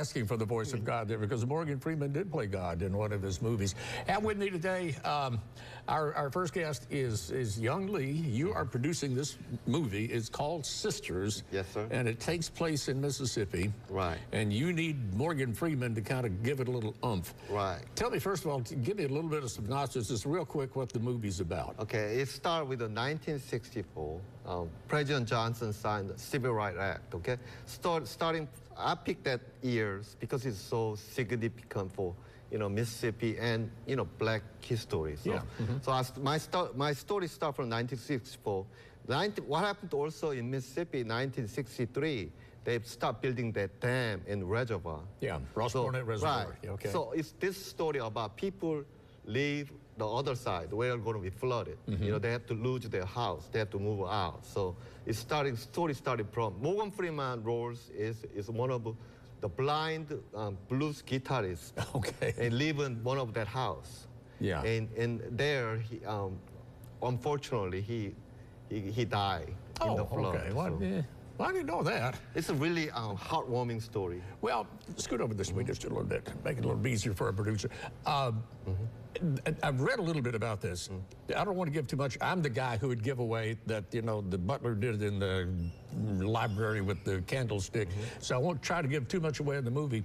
Asking for the voice of God there because Morgan Freeman did play God in one of his movies. And with me today, our first guest is Young Lee. You are producing this movie. It's called Sisters. Yes, sir. And it takes place in Mississippi. Right. And you need Morgan Freeman to kind of give it a little oomph. Right. Tell me, first of all, give me a little bit of synopsis, just real quick, what the movie's about. Okay, it starts with the 1964. President Johnson signed the Civil Rights Act, okay? Starting, I picked that years because it's so significant for, Mississippi and, black history. So, yeah. So my story starts from 1964. What happened also in Mississippi in 1963, they stopped building that dam and reservoir. Yeah, Ross Barnett Reservoir. Right. Okay. So it's this story about people leave the other side where are going to be flooded. Mm-hmm. They have to lose their house. They have to move out. So story started from Morgan Freeman roles is one of the blind blues guitarist. Okay. And live in one of that house. Yeah. And there, he, unfortunately, he died in the flood. Okay. Well, yeah. Well, I didn't know that. It's a really heartwarming story. Well, scoot over this way just a little bit, make it a little easier for our producer. I've read a little bit about this. I don't want to give too much. I'm the guy who would give away that, the butler did in the library with the candlestick. So I won't try to give too much away in the movie.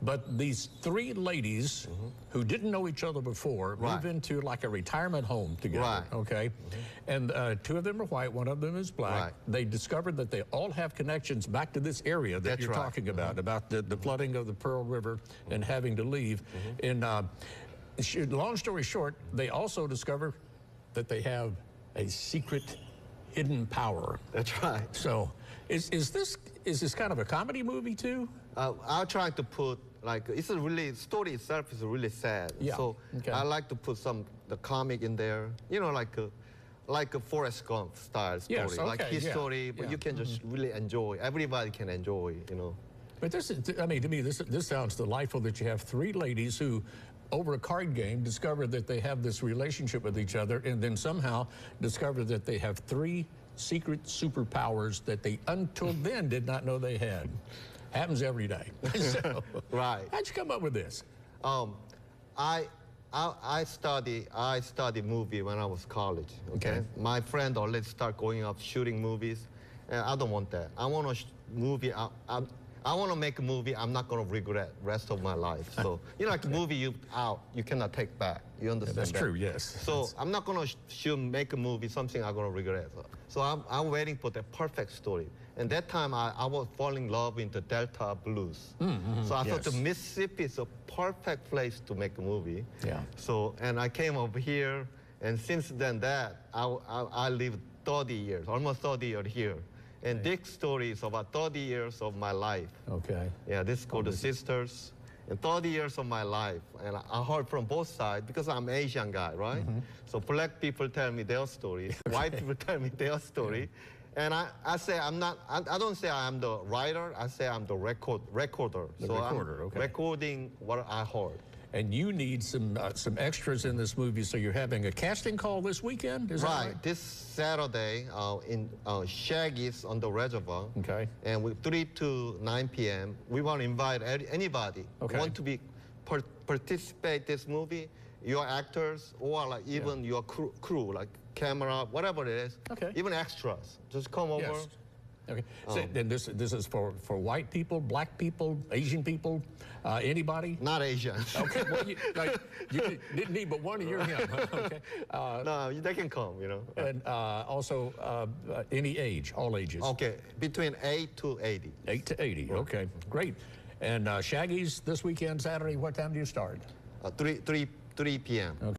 But these three ladies who didn't know each other before move into like a retirement home together, okay? And two of them are white, one of them is black. They discovered that they all have connections back to this area that you're talking about the flooding of the Pearl River and having to leave. And long story short, they also discover that they have a secret hidden power. That's right. So is this kind of a comedy movie too? I'll try to put, it's a really, story itself is really sad. Yeah. So I like to put the comic in there, like a Forrest Gump style story, yes, okay, like his story, but you can just really enjoy. Everybody can enjoy, But this is, to me, this sounds delightful that you have three ladies who, over a card game, discover that they have this relationship with each other, and then somehow discover that they have three secret superpowers that they until then did not know they had. Happens every day. So, right. How'd you come up with this? I studied movie when I was college. Okay. My friend already start going up shooting movies, and I don't want that. I want I want to make a movie I'm not going to regret rest of my life. So, like a movie you cannot take back. You understand That's that? true, yes. So I'm not going to make a movie, something I'm going to regret. So I'm waiting for the perfect story. And that time I was falling in love with the Delta blues. So I thought the Mississippi is a perfect place to make a movie. Yeah. So, and I came over here, and since then I lived 30 years, almost 30 years here. And this story is about 30 years of my life. Okay. Yeah, this is called The Sisters. And 30 years of my life. And I heard from both sides because I'm an Asian guy, right? So black people tell me their story. White people tell me their story. And I say I don't say I'm the writer. I say I'm the recorder. I'm recording what I heard. And you need some extras in this movie, so you're having a casting call this weekend, is that right? This Saturday in Shaggy's on the reservoir. Okay. And with 3 to 9 p.m., we want to invite anybody who want to be participate this movie, your actors, or even your crew, like camera, whatever it is. Okay. Even extras. Just come over. Yes. Okay. So then this is for white people, black people, Asian people, anybody? Not Asian. Okay. Well, you didn't need but one of your him. Okay. No, they can come, And also any age, all ages. Okay. Between 8 to 80. 8 to 80. Right. Okay. Great. And Shaggy's this weekend, Saturday. What time do you start? 3 p.m. Okay.